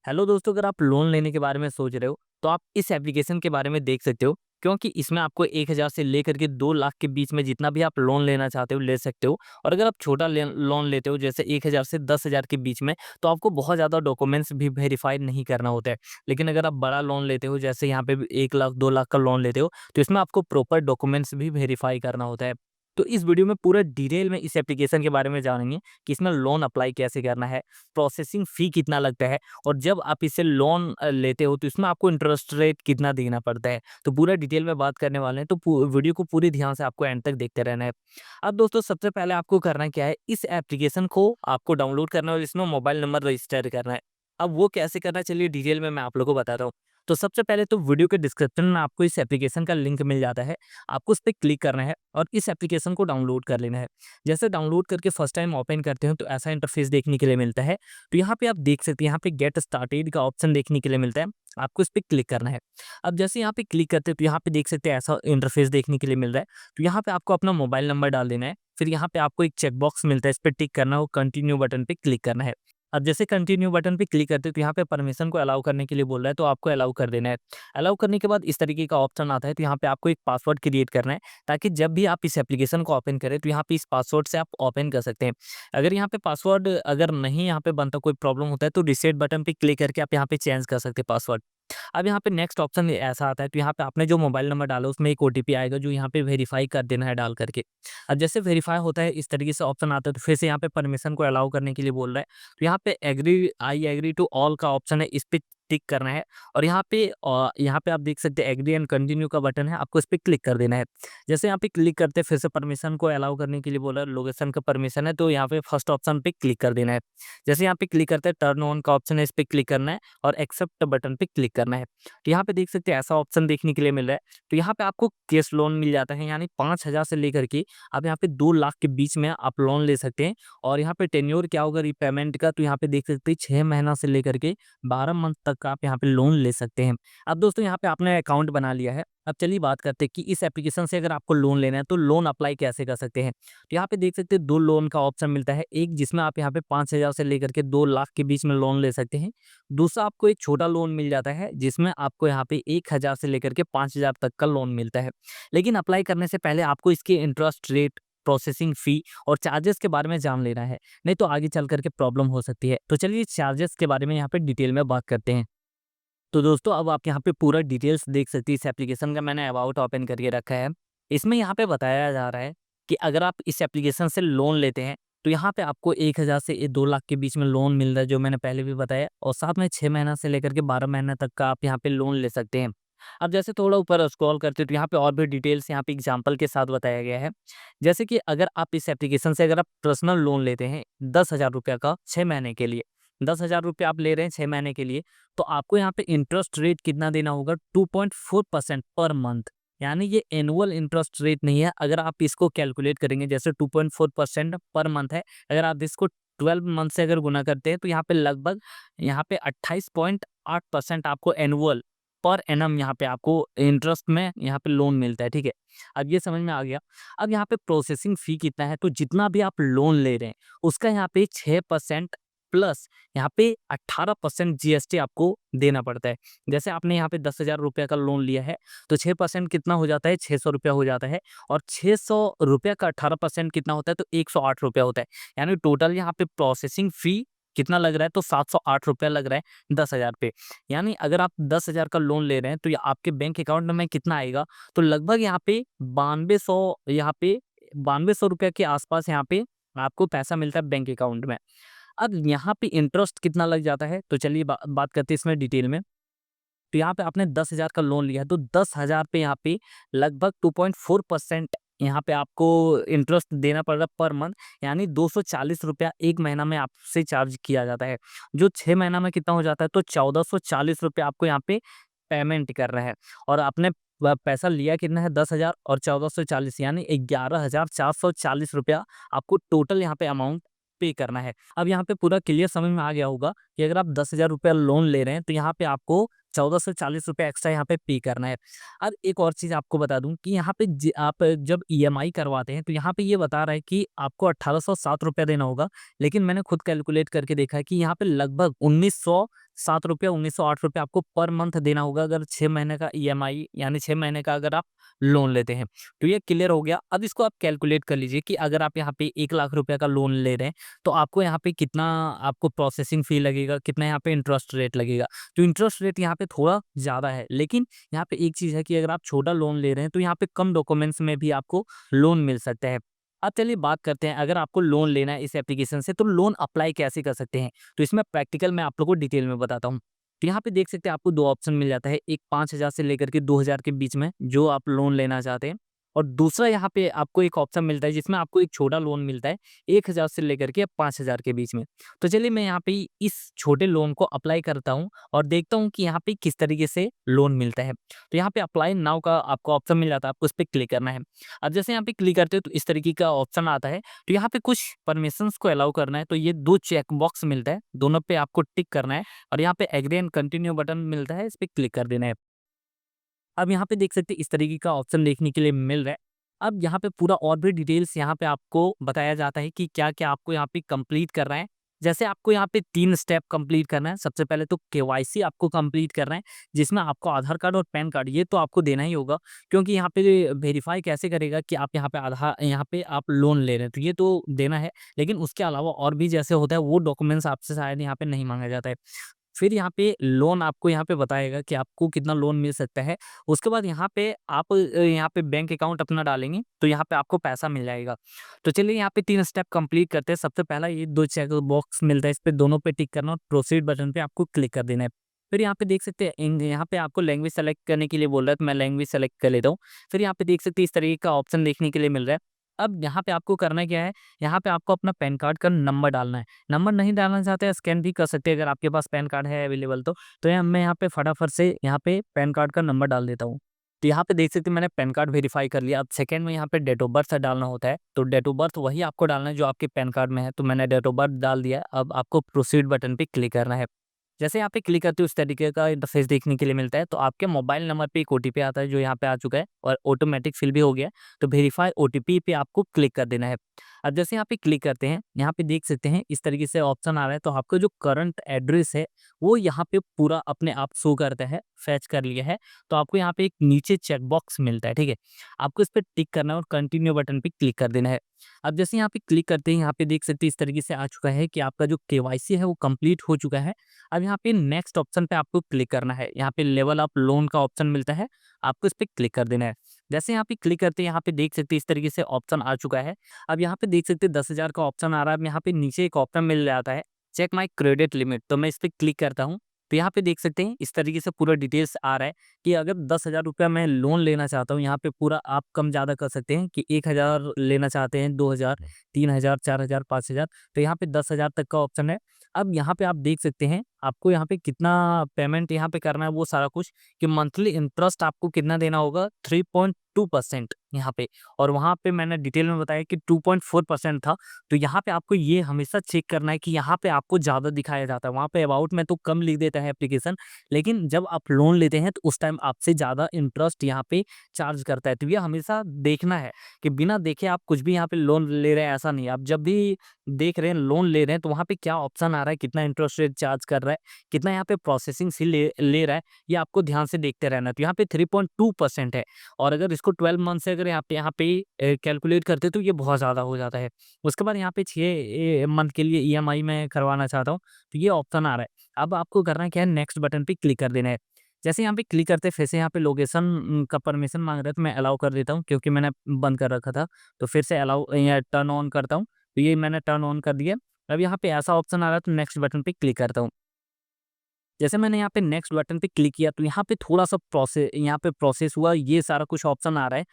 Hello दोस्तों, अगर आप लोन लेने के बारे में सोच रहे हो तो आप इस एप्लीकेशन के बारे में देख सकते हो। क्योंकि इसमें आपको 1,000 से लेकर के 2 लाख के बीच में जितना भी आप लोन लेना चाहते हो ले सकते हो। और अगर आप छोटा लोन लेते हो जैसे 1,000 से 10,000 के बीच में, तो आपको बहुत ज़्यादा डॉक्यूमेंट्स भी वेरीफाई नहीं करना होता है। लेकिन अगर आप बड़ा लोन लेते हो जैसे यहाँ पे 1 लाख 2 लाख का लोन लेते हो, तो इसमें आपको प्रॉपर डॉक्यूमेंट्स भी वेरीफाई करना होता है। तो इस वीडियो में पूरा डिटेल में इस एप्लीकेशन के बारे में जानेंगे कि इसमें लोन अप्लाई कैसे करना है, प्रोसेसिंग फी कितना लगता है, और जब आप इससे लोन लेते हो तो इसमें आपको इंटरेस्ट रेट कितना देना पड़ता है। तो पूरा डिटेल में बात करने वाले हैं, तो वीडियो को पूरी ध्यान से आपको एंड तक देखते रहना है। अब दोस्तों, सबसे पहले आपको करना क्या है, इस एप्लीकेशन को आपको डाउनलोड करना है और इसमें मोबाइल नंबर रजिस्टर करना है। अब वो कैसे करना है, चलिए डिटेल में मैं आप लोगों को बताता हूँ। तो सबसे पहले तो वीडियो के डिस्क्रिप्शन में आपको इस एप्लीकेशन का लिंक मिल जाता है। आपको उस पर क्लिक करना है और इस एप्लीकेशन को डाउनलोड कर लेना है। जैसे डाउनलोड करके फर्स्ट टाइम ओपन करते हो तो ऐसा इंटरफेस देखने के लिए मिलता है। तो यहाँ पे आप देख सकते हैं, यहाँ पे गेट स्टार्टेड का ऑप्शन देखने के लिए मिलता है। आपको इस पे क्लिक करना है। अब जैसे यहाँ पे क्लिक करते हैं तो यहाँ पे देख सकते हैं ऐसा इंटरफेस देखने के लिए मिल रहा है। तो यहाँ पे आपको अपना मोबाइल नंबर डाल देना है। फिर यहाँ पे आपको एक चेक बॉक्स मिलता है, इस पे टिक करना है और कंटिन्यू बटन पे क्लिक करना है। अब जैसे कंटिन्यू बटन पे क्लिक करते हैं तो यहाँ पे परमिशन को अलाउ करने के लिए बोल रहा है, तो आपको अलाउ कर देना है। अलाउ करने के बाद इस तरीके का ऑप्शन आता है, तो यहाँ पे आपको एक पासवर्ड क्रिएट करना है, ताकि जब भी आप इस एप्लीकेशन को ओपन करें तो यहाँ पे इस पासवर्ड से आप ओपन कर सकते हैं। अगर यहाँ पे पासवर्ड अगर नहीं यहाँ पे बनता, कोई प्रॉब्लम होता है, तो रीसेट बटन पे क्लिक करके आप यहाँ पे चेंज कर सकते हैं पासवर्ड। अब यहाँ पे नेक्स्ट ऑप्शन ऐसा आता है, तो यहाँ पे आपने जो मोबाइल नंबर डाला उसमें एक ओटीपी आएगा, जो यहाँ पे वेरीफाई कर देना है डाल करके। अब जैसे वेरीफाई होता है इस तरीके से ऑप्शन आता है, तो फिर से यहाँ पे परमिशन को अलाउ करने के लिए बोल रहा है। तो यहाँ पे agree I agree to all का ऑप्शन है, इस पे टिक करना है। और यहाँ पे आप देख सकते हैं एग्री एंड कंटिन्यू का बटन है, आपको इस पे क्लिक कर देना है। जैसे यहाँ पे क्लिक करते हैं फिर से परमिशन को अलाउ करने के लिए बोला है, लोकेशन का परमिशन है, तो यहाँ पे फर्स्ट ऑप्शन पे क्लिक कर देना है। जैसे यहाँ पे क्लिक करते हैं टर्न ऑन का ऑप्शन है, इस पे क्लिक करना है और एक्सेप्ट बटन पे क्लिक करना है। तो यहाँ पे देख सकते हैं ऐसा ऑप्शन देखने के लिए मिल रहा है। तो यहाँ पे आपको कैश लोन मिल जाता है, यानी 5,000 से लेकर के आप यहाँ पे 2 लाख के बीच में आप लोन ले सकते हैं। और यहाँ पे टेन्योर क्या होगा रीपेमेंट का, तो यहाँ पे देख सकते हैं 6 महीना से लेकर के 12 मंथ तक का आप यहाँ पे लोन ले सकते हैं। अब दोस्तों, यहाँ पे आपने अकाउंट बना लिया है। अब चलिए बात करते हैं कि इस एप्लीकेशन से अगर आपको लोन लेना है तो लोन अप्लाई कैसे कर सकते हैं। तो यहाँ पे देख सकते हैं 2 लोन का ऑप्शन मिलता है, एक जिसमें आप यहाँ पे 5,000 से लेकर के 2 लाख के बीच में लोन ले सकते हैं। दूसरा आपको एक छोटा लोन मिल जाता है, जिसमें आपको यहाँ पे 1,000 से लेकर के 5,000 तक का लोन मिलता है। लेकिन अप्लाई करने से पहले आपको इसके इंटरेस्ट रेट, प्रोसेसिंग फी और चार्जेस के बारे में जान लेना है, नहीं तो आगे चल करके प्रॉब्लम हो सकती है। तो चलिए चार्जेस के बारे में यहाँ पे डिटेल में बात करते हैं। तो दोस्तों, अब आप यहाँ पे पूरा डिटेल्स देख सकते हैं, इस एप्लीकेशन का मैंने अबाउट ओपन करके रखा है। इसमें यहाँ पे बताया जा रहा है कि अगर आप इस एप्लीकेशन से लोन लेते हैं तो यहाँ पे आपको 1,000 से 2 लाख के बीच में लोन मिल रहा है, जो मैंने पहले भी बताया, और साथ में 6 महीना से लेकर के 12 महीने तक का आप यहाँ पे लोन ले सकते हैं। अब जैसे थोड़ा ऊपर स्क्रॉल करते हैं तो यहाँ पे और भी डिटेल्स यहाँ पे एग्जांपल के साथ बताया गया है। जैसे कि अगर आप इस एप्लीकेशन से अगर आप पर्सनल लोन लेते हैं 10,000 रुपये का 6 महीने के लिए, 10,000 रुपये आप ले रहे हैं 6 महीने के लिए, तो आपको यहाँ पे इंटरेस्ट रेट कितना देना होगा, 2.4% पर मंथ। यानी ये एनुअल इंटरेस्ट रेट नहीं है। अगर आप इसको कैलकुलेट करेंगे, जैसे 2.4% पर मंथ है, अगर आप इसको 12 मंथ से अगर गुना करते हैं तो यहाँ पे लगभग यहाँ पे 28.8% आपको एनुअल पर एनम यहाँ पे आपको इंटरेस्ट में यहाँ पे लोन मिलता है। ठीक है, अब ये समझ में आ गया। अब यहाँ पे प्रोसेसिंग फी कितना है, तो जितना भी आप लोन ले रहे हैं उसका यहाँ पे 6% प्लस यहाँ पे 18% जीएसटी आपको देना पड़ता है। जैसे आपने यहाँ पे 10,000 रुपये का लोन लिया है, तो 6% कितना हो जाता है, 600 रुपया हो जाता है। और 600 रुपये का 18% कितना होता है, तो 108 रुपया होता है। यानी टोटल यहाँ पे प्रोसेसिंग फी कितना लग रहा है, तो 708 रुपया लग रहा है 10,000 पे। यानी अगर आप 10,000 का लोन ले रहे हैं तो ये आपके बैंक अकाउंट में कितना आएगा, तो लगभग यहाँ पे 9200 रुपये के आसपास यहाँ पे आपको पैसा मिलता है बैंक अकाउंट में। अब यहाँ पे इंटरेस्ट कितना लग जाता है, तो चलिए बात करते हैं इसमें डिटेल में। तो यहाँ पे आपने 10,000 का लोन लिया है, तो 10,000 पे यहाँ पे लगभग 2.4% यहाँ पे आपको इंटरेस्ट देना पड़ रहा है पर मंथ। यानी 240 रुपया एक महीना में आपसे चार्ज किया जाता है, जो 6 महीना में कितना हो जाता है, तो 1,440 रुपया आपको यहाँ पे पेमेंट कर रहा है। और आपने पैसा लिया कितना है, 10,000 और 1,440 यानी 11,440 रुपया आपको टोटल यहाँ पे अमाउंट पे करना है। अब यहाँ पे पूरा क्लियर समझ में आ गया होगा कि अगर आप 10,000 रुपया लोन ले रहे हैं तो यहाँ पे आपको 1,440 रुपये एक्स्ट्रा यहाँ पे पे करना है। अब एक और चीज़ आपको बता दूं कि यहाँ पे आप जब ईएमआई करवाते हैं तो यहाँ पे ये बता रहा है कि आपको 1,807 रुपया देना होगा। लेकिन मैंने खुद कैलकुलेट करके देखा है कि यहाँ पे लगभग ₹7 ₹1908 आपको पर मंथ देना होगा अगर 6 महीने का ईएमआई यानी 6 महीने का अगर आप लोन लेते हैं। तो ये क्लियर हो गया। अब इसको आप कैलकुलेट कर लीजिए कि अगर आप यहाँ पे ₹1,00,000 का लोन ले रहे हैं, तो आपको यहाँ पे कितना आपको प्रोसेसिंग फ़ी लगेगा, कितना यहाँ पे इंटरेस्ट रेट लगेगा। तो इंटरेस्ट रेट यहाँ पे थोड़ा ज़्यादा है, लेकिन यहाँ पे एक चीज़ है कि अगर आप छोटा लोन ले रहे हैं, तो यहाँ पे कम डॉक्यूमेंट्स में भी आपको लोन मिल सकता है। अब चलिए बात करते हैं, अगर आपको लोन लेना है इस एप्लीकेशन से, तो लोन अप्लाई कैसे कर सकते हैं? तो इसमें प्रैक्टिकल मैं आप लोगों को डिटेल में बताता हूँ। तो यहाँ पे देख सकते हैं आपको 2 ऑप्शन मिल जाता है, एक 5,000 से लेकर के 2,000 के बीच में जो आप लोन लेना चाहते हैं, और दूसरा यहाँ पे आपको एक ऑप्शन मिलता है जिसमें आपको एक छोटा लोन मिलता है 1,000 से लेकर के 5,000 के बीच में। तो चलिए मैं यहाँ पे इस छोटे लोन को अप्लाई करता हूँ और देखता हूँ कि यहाँ पे किस तरीके से लोन मिलता है। तो यहाँ पे अप्लाई नाउ का आपको ऑप्शन मिल जाता है, आपको इस पे क्लिक करना है। अब जैसे यहाँ पे क्लिक करते हो तो इस तरीके का ऑप्शन आता है। तो यहाँ पे कुछ परमिशंस को अलाउ करना है, तो ये 2 चेक बॉक्स मिलता है, दोनों पे आपको टिक करना है और यहाँ पे एग्री एंड कंटिन्यू बटन मिलता है, इस पे क्लिक कर देना है। अब यहाँ पे देख सकते हैं इस तरीके का ऑप्शन देखने के लिए मिल रहा है। अब यहाँ पे पूरा और भी डिटेल्स यहाँ पे आपको बताया जाता है कि क्या-क्या आपको यहाँ पे कंप्लीट करना है। जैसे आपको यहाँ पे 3 स्टेप कंप्लीट करना है। सबसे पहले तो केवाईसी आपको कंप्लीट करना है, जिसमें आपको आधार कार्ड और पैन कार्ड ये तो आपको देना ही होगा, क्योंकि यहाँ पे वेरीफाई कैसे करेगा कि आप यहाँ पे आप लोन ले रहे हैं, तो ये तो देना है। लेकिन उसके अलावा और भी जैसे होता है वो डॉक्यूमेंट्स आपसे शायद यहाँ पे नहीं माँगा जाता है। फिर यहाँ पे लोन आपको यहाँ पे बताएगा कि आपको कितना लोन मिल सकता है। उसके बाद यहाँ पे आप यहाँ पे बैंक अकाउंट अपना डालेंगे, तो यहाँ पे आपको पैसा मिल जाएगा। तो चलिए यहाँ पे 3 स्टेप कंप्लीट करते हैं। सबसे पहला ये 2 चेक बॉक्स मिलता है, इस पे दोनों पे टिक करना और प्रोसीड बटन पे आपको क्लिक कर देना है। फिर यहाँ पे देख सकते हैं यहाँ पे आपको लैंग्वेज सेलेक्ट करने के लिए बोल रहा है, तो मैं लैंग्वेज सेलेक्ट कर लेता हूँ। फिर यहाँ पे देख सकते हैं इस तरीके का ऑप्शन देखने के लिए मिल रहा है। अब यहाँ पे आपको करना क्या है, यहाँ पे आपको अपना पैन कार्ड का नंबर डालना है। नंबर नहीं डालना चाहते हैं, स्कैन भी कर सकते हैं अगर आपके पास पैन कार्ड है अवेलेबल तो। तो यहाँ मैं यहाँ पे फटाफट से यहाँ पे पैन कार्ड का नंबर डाल देता हूँ। तो यहाँ पे देख सकते हैं मैंने पैन कार्ड वेरीफाई कर लिया। अब सेकंड में यहाँ पे डेट ऑफ बर्थ डालना होता है। तो डेट ऑफ बर्थ वही आपको डालना है जो आपके पैन कार्ड में है। तो मैंने डेट ऑफ बर्थ डाल दिया है। अब आपको प्रोसीड बटन पे क्लिक करना है। जैसे यहाँ पे क्लिक करते हो इस तरीके का इंटरफेस देखने के लिए मिलता है। तो आपके मोबाइल नंबर पे एक ओटीपी आता है जो यहाँ पे आ चुका है और ऑटोमेटिक फिल भी हो गया है। तो वेरीफाई ओटीपी पे आपको क्लिक कर देना है। अब जैसे यहाँ पे क्लिक करते हैं, यहाँ पे देख सकते हैं इस तरीके से ऑप्शन आ रहा है। तो आपका जो करंट एड्रेस है वो यहाँ पे पूरा अपने आप शो करता है, फैच कर लिया है। तो आपको यहाँ पे एक नीचे चेक बॉक्स मिलता है, ठीक है। आपको इस पे टिक करना है और कंटिन्यू बटन पे क्लिक कर देना है। अब जैसे यहाँ पे क्लिक करते हैं, यहाँ पे देख सकते हैं इस तरीके से आ चुका है कि आपका जो केवाईसी है वो कंप्लीट हो चुका है। अब यहाँ पे नेक्स्ट ऑप्शन पे आपको क्लिक करना है। यहाँ पे लेवल अप लोन का ऑप्शन मिलता है, आपको इस पे क्लिक कर देना है। जैसे यहाँ पे क्लिक करते हैं, यहाँ पे देख सकते हैं इस तरीके से ऑप्शन आ चुका है। अब यहाँ पे देख सकते हैं 10,000 का ऑप्शन आ रहा है। अब यहाँ पे नीचे एक ऑप्शन मिल जाता है, चेक माय क्रेडिट लिमिट। तो मैं इस पे क्लिक करता हूँ। तो यहाँ पे देख सकते हैं इस तरीके से पूरा डिटेल्स आ रहा है कि अगर 10,000 रुपया मैं लोन लेना चाहता हूँ, यहाँ पे पूरा आप कम ज़्यादा कर सकते हैं कि 1,000 लेना चाहते हैं, 2,000, 3,000, 4,000, 5,000। तो यहाँ पे 10,000 तक का ऑप्शन है। अब यहाँ पे आप देख सकते हैं आपको यहाँ पे कितना पेमेंट यहाँ पे करना है वो सारा कुछ, कि मंथली इंटरेस्ट आपको कितना देना होगा 3.2% यहाँ पे। और वहाँ पे मैंने डिटेल में बताया कि 2.4% था। तो यहाँ पे आपको ये हमेशा चेक करना है कि यहाँ पे आपको ज़्यादा दिखाया जाता है। वहाँ पे अबाउट में तो कम लिख देता है एप्लीकेशन, लेकिन जब आप लोन लेते हैं तो उस टाइम आपसे ज़्यादा इंटरेस्ट यहाँ पे चार्ज करता है। तो ये हमेशा देखना है कि बिना देखे आप कुछ भी यहाँ पे लोन ले रहे हैं ऐसा नहीं है। आप जब भी देख रहे हैं लोन ले रहे हैं तो वहाँ पे क्या ऑप्शन आ रहा है, कितना इंटरेस्ट रेट चार्ज कर रहा है, कितना यहाँ पे प्रोसेसिंग फ़ी ले ले रहा है, ये आपको ध्यान से देखते रहना है। तो यहाँ पे 3.2% है, और अगर इसको 12 मंथ से अगर यहाँ पे कैलकुलेट करते हैं तो ये बहुत ज़्यादा हो जाता है। उसके बाद यहाँ पे 6 मंथ के लिए ईएमआई मैं करवाना चाहता हूँ, तो ये ऑप्शन आ रहा है। अब आपको करना क्या है, नेक्स्ट बटन पे क्लिक कर देना है। जैसे यहाँ पे क्लिक करते हैं फिर से यहाँ पे लोकेशन का परमिशन माँग रहा है, तो मैं अलाउ कर देता हूँ क्योंकि मैंने बंद कर रखा था। तो फिर से अलाउ या टर्न ऑन करता हूँ, तो ये मैंने टर्न ऑन कर दिया। अब यहाँ पे ऐसा ऑप्शन आ रहा है तो नेक्स्ट बटन पे क्लिक करता हूँ। जैसे मैंने यहाँ पे नेक्स्ट बटन पे क्लिक किया तो यहाँ पे थोड़ा-सा प्रोसेस हुआ, ये सारा कुछ ऑप्शन आ रहा है।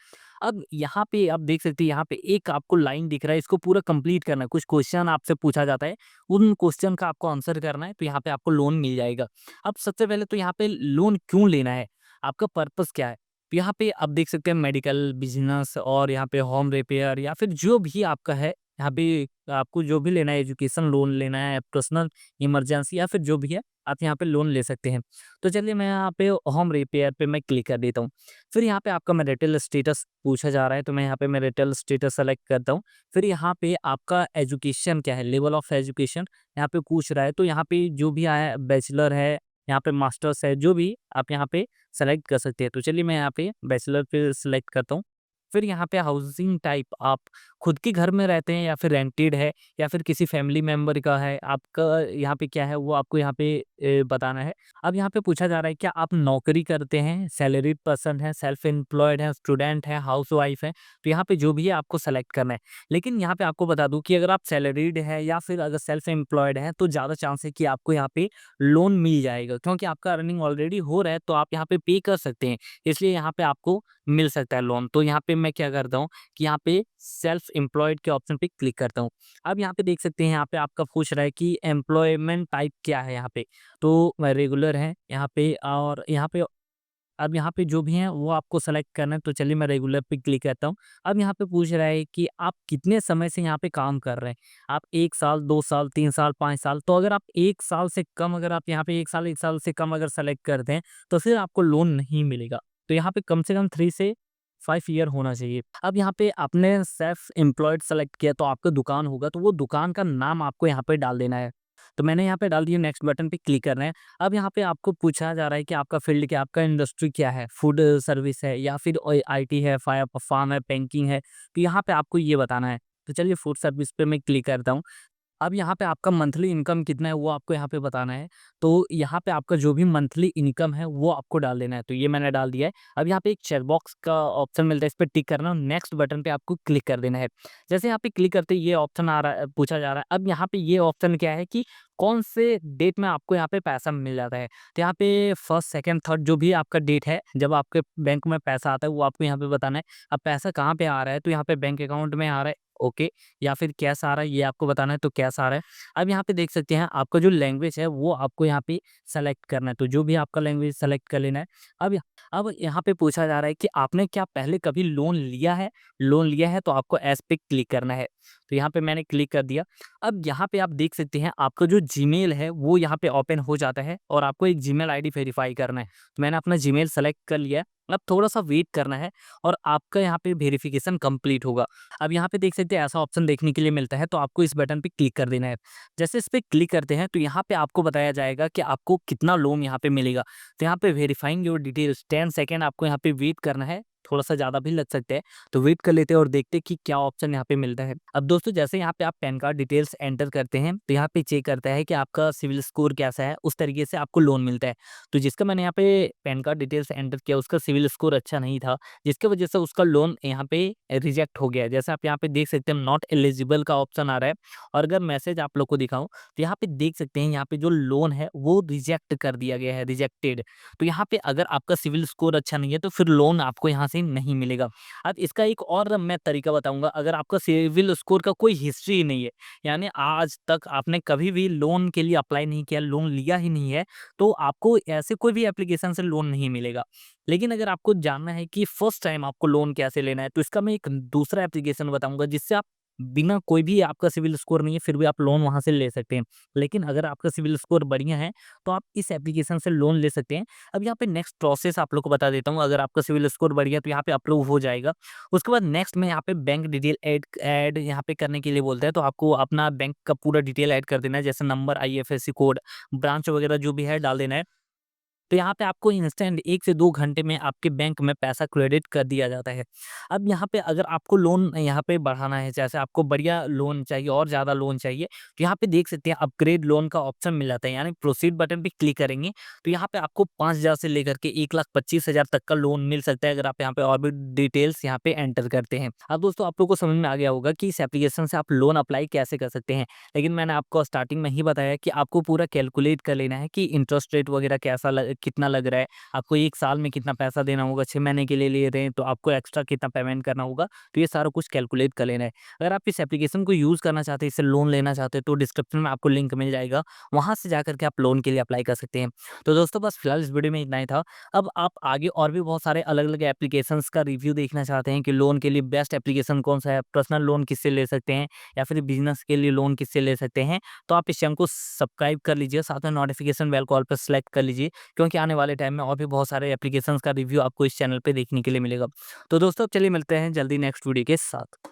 अब यहाँ पे आप देख सकते हैं, यहाँ पे एक आपको लाइन दिख रहा है, इसको पूरा कंप्लीट करना है। कुछ क्वेश्चन आपसे पूछा जाता है, उन क्वेश्चन का आपको आंसर करना है, तो यहाँ पे आपको लोन मिल जाएगा। अब सबसे पहले तो यहाँ पे लोन क्यों लेना है, आपका पर्पस क्या है? तो यहाँ पे आप देख सकते हैं मेडिकल, बिज़नेस और यहाँ पे होम रिपेयर या फिर जो भी आपका है, यहाँ पे आपको जो भी लेना है, एजुकेशन लोन लेना है, पर्सनल इमरजेंसी या फिर जो भी है, आप यहाँ पे लोन ले सकते हैं। तो चलिए मैं यहाँ पे होम रिपेयर पे मैं क्लिक कर देता हूँ। फिर यहाँ पे आपका मैरिटल स्टेटस पूछा जा रहा है, तो मैं यहाँ पे मैरिटल स्टेटस सेलेक्ट करता हूँ। फिर यहाँ पे आपका एजुकेशन क्या है, लेवल ऑफ एजुकेशन यहाँ पे पूछ रहा है, तो यहाँ पे जो भी आया बैचलर है, यहाँ पे मास्टर्स है, जो भी आप यहाँ पे सेलेक्ट कर सकते हैं। तो चलिए मैं यहाँ पे बैचलर पे सेलेक्ट करता हूँ। फिर यहाँ पे हाउसिंग टाइप आप खुद के घर में रहते हैं या फिर रेंटेड है या फिर किसी फैमिली मेंबर का है, आपका यहाँ पे क्या है वो आपको यहाँ पे बताना है। अब यहाँ पे पूछा जा रहा है क्या आप नौकरी करते हैं, सैलरीड पर्सन है, सेल्फ एम्प्लॉयड है, स्टूडेंट है, हाउसवाइफ है, तो यहाँ पे जो भी है आपको सेलेक्ट करना है। लेकिन यहाँ पे आपको बता दूं कि अगर आप सैलरीड है या फिर अगर सेल्फ एम्प्लॉयड है तो ज़्यादा चांस है कि आपको यहाँ पे लोन मिल जाएगा, क्योंकि आपका अर्निंग ऑलरेडी हो रहा है तो आप यहाँ पे पे कर सकते हैं, इसलिए यहाँ पे आपको मिल सकता है लोन। तो यहाँ पे मैं क्या करता हूँ कि यहाँ पे सेल्फ एम्प्लॉयड के ऑप्शन पे क्लिक करता हूँ। अब यहाँ पे देख सकते हैं, यहाँ पे आपका पूछ रहा है कि एम्प्लॉयमेंट टाइप क्या है यहाँ पे, तो रेगुलर है यहाँ पे, और यहाँ पे अब यहाँ पे जो भी हैं वो आपको सेलेक्ट करना है। तो चलिए मैं रेगुलर पे क्लिक करता हूँ। अब यहाँ पे पूछ रहा है कि आप कितने समय से यहाँ पे काम कर रहे हैं, आप 1 साल, 2 साल, 3 साल, 5 साल। तो अगर आप 1 साल से कम, अगर आप यहाँ पे 1 साल से कम अगर सेलेक्ट करते हैं तो फिर आपको लोन नहीं मिलेगा। तो यहाँ पे कम से कम 3 से 5 ईयर होना चाहिए। अब यहाँ पे आपने सेल्फ एम्प्लॉयड सेलेक्ट किया तो आपका दुकान होगा, तो वो दुकान का नाम आपको यहाँ पे डाल देना है। तो मैंने यहाँ पे डाल दिया, नेक्स्ट बटन पे क्लिक करना है। अब यहाँ पे आपको पूछा जा रहा है कि आपका फील्ड क्या है, आपका इंडस्ट्री क्या है, फूड सर्विस है या फिर आईटी है, फार्म है, बैंकिंग है, तो यहाँ पे आपको ये बताना है। तो चलिए फूड सर्विस पे मैं क्लिक करता हूँ। अब यहाँ पे आपका मंथली इनकम कितना है वो आपको यहाँ पे बताना है। तो यहाँ पे आपका जो भी मंथली इनकम है वो आपको डाल देना है, तो ये मैंने डाल दिया है। अब यहाँ पे एक चेक बॉक्स का ऑप्शन मिलता है, इस पे टिक करना और नेक्स्ट बटन पे आपको क्लिक कर देना है। जैसे यहाँ पे क्लिक करते ही ये ऑप्शन आ रहा है, पूछा जा रहा है। अब यहाँ पे ये ऑप्शन क्या है कि कौन से डेट में आपको यहाँ पे पैसा मिल जाता है। तो यहाँ पे फर्स्ट, सेकंड, थर्ड जो भी आपका डेट है जब आपके बैंक में पैसा आता है वो आपको यहाँ पे बताना है। अब पैसा कहाँ पे आ रहा है, तो यहाँ पे बैंक अकाउंट में आ रहा है, ओके, या फिर कैश आ रहा है ये आपको बताना है, तो कैश आ रहा है। अब यहाँ पे देख सकते हैं आपका जो लैंग्वेज है वो आपको यहाँ पे सेलेक्ट करना है, तो जो भी आपका लैंग्वेज सेलेक्ट कर लेना है। अब यहाँ पे पूछा जा रहा है कि आपने क्या पहले कभी लोन लिया है, लोन लिया है तो आपको एस पे क्लिक करना है। तो यहाँ पे मैंने क्लिक कर दिया। अब यहाँ पे आप देख सकते हैं आपका जो जीमेल है वो यहाँ पे ओपन हो जाता है और आपको एक जीमेल आईडी वेरीफाई करना है। तो मैंने अपना जीमेल सेलेक्ट कर लिया है। अब थोड़ा सा वेट करना है और आपका यहाँ पे वेरिफिकेशन कंप्लीट होगा। अब यहाँ पे देख सकते हैं ऐसा ऑप्शन देखने के लिए मिलता है, तो आपको इस बटन पे क्लिक कर देना है। जैसे इस पे क्लिक करते हैं तो यहाँ पे आपको बताया जाएगा कि आपको कितना लोन यहाँ पे मिलेगा। तो यहाँ पे वेरीफाइंग योर डिटेल्स 10 सेकेंड आपको यहाँ पे वेट करना है, थोड़ा सा ज़्यादा भी लग सकता है, तो वेट कर लेते हैं और देखते हैं कि क्या ऑप्शन यहाँ पे मिलता है। अब दोस्तों जैसे यहाँ पे आप पैन कार्ड डिटेल्स एंटर करते हैं तो यहाँ पे चेक करता है कि आपका सिविल स्कोर कैसा है, उस तरीके से आपको लोन मिलता है। तो जिसका मैंने यहाँ पे पैन कार्ड डिटेल्स एंटर किया उसका सिविल स्कोर अच्छा नहीं था, जिसकी वजह से उसका लोन यहाँ पे रिजेक्ट हो गया है। जैसे आप यहाँ पे देख सकते हैं नॉट एलिजिबल का ऑप्शन आ रहा है, और अगर मैसेज आप लोग को दिखाऊं तो यहाँ पे देख सकते हैं यहाँ पे जो लोन है वो रिजेक्ट कर दिया गया है, रिजेक्टेड। तो यहाँ पे अगर आपका सिविल स्कोर अच्छा नहीं है तो फिर लोन आपको यहाँ से नहीं मिलेगा। अब इसका एक और मैं तरीका बताऊंगा, अगर आपका सिविल स्कोर का कोई हिस्ट्री ही नहीं है, यानी आज तक आपने कभी भी लोन के लिए अप्लाई नहीं किया, लोन लिया ही नहीं है, तो आपको ऐसे कोई भी एप्लीकेशन से लोन नहीं मिलेगा। लेकिन अगर आपको जानना है कि फर्स्ट टाइम आपको लोन कैसे लेना है तो इसका मैं एक दूसरा एप्लीकेशन बताऊंगा, जिससे आप बिना कोई भी आपका सिविल स्कोर नहीं है फिर भी आप लोन वहां से ले सकते हैं। लेकिन अगर आपका सिविल स्कोर बढ़िया है तो आप इस एप्लीकेशन से लोन ले सकते हैं। अब यहाँ पे नेक्स्ट प्रोसेस आप लोग को बता देता हूँ। अगर आपका सिविल स्कोर बढ़िया तो यहाँ पे अप्रूव हो जाएगा। उसके बाद नेक्स्ट में यहाँ पे बैंक डिटेल ऐड यहाँ पे करने के लिए बोलते हैं, तो आपको अपना बैंक का पूरा डिटेल ऐड कर देना है, जैसे नंबर, आईएफएससी कोड, ब्रांच वगैरह जो भी है डाल देना है। तो यहाँ पे आपको इंस्टेंट 1 से 2 घंटे में आपके बैंक में पैसा क्रेडिट कर दिया जाता है। अब यहाँ पे अगर आपको लोन यहाँ पे बढ़ाना है, जैसे आपको बढ़िया लोन चाहिए और ज़्यादा लोन चाहिए, तो यहाँ पे देख सकते हैं अपग्रेड लोन का ऑप्शन मिल जाता है, यानी प्रोसीड बटन पे क्लिक करेंगे तो यहाँ पे आपको 5,000 से लेकर के 1,25,000 तक का लोन मिल सकता है, अगर आप यहाँ पे और भी डिटेल्स यहाँ पे एंटर करते हैं। अब दोस्तों आप लोग को समझ में आ गया होगा कि इस एप्लीकेशन से आप लोन अप्लाई कैसे कर सकते हैं। लेकिन मैंने आपको स्टार्टिंग में ही बताया कि आपको पूरा कैलकुलेट कर लेना है कि इंटरेस्ट रेट वगैरह कितना लग रहा है, आपको 1 साल में कितना पैसा देना होगा, 6 महीने के लिए ले रहे हैं तो आपको एक्स्ट्रा कितना पेमेंट करना होगा, तो ये सारा कुछ कैलकुलेट कर लेना है। अगर आप इस एप्लीकेशन को यूज़ करना चाहते हैं, इससे लोन लेना चाहते हैं तो डिस्क्रिप्शन में आपको लिंक मिल जाएगा, वहाँ से जाकर के आप लोन के लिए अप्लाई कर सकते हैं। तो दोस्तों बस फिलहाल इस वीडियो में इतना ही था। अब आप आगे और भी बहुत सारे अलग-अलग एप्लीकेशंस का रिव्यू देखना चाहते हैं कि लोन के लिए बेस्ट एप्लीकेशन कौन-सा है, पर्सनल लोन किससे ले सकते हैं या फिर बिज़नेस के लिए लोन किससे ले सकते हैं, तो आप इस चैनल को सब्सक्राइब कर लीजिए, साथ में नोटिफ़िकेशन बेल को ऑल पे सेलेक्ट कर लीजिए, क्योंकि आने वाले टाइम में और भी बहुत सारे एप्लीकेशंस का रिव्यू आपको इस चैनल पे देखने के लिए मिलेगा। तो दोस्तों चलिए मिलते हैं जल्दी नेक्स्ट वीडियो के साथ।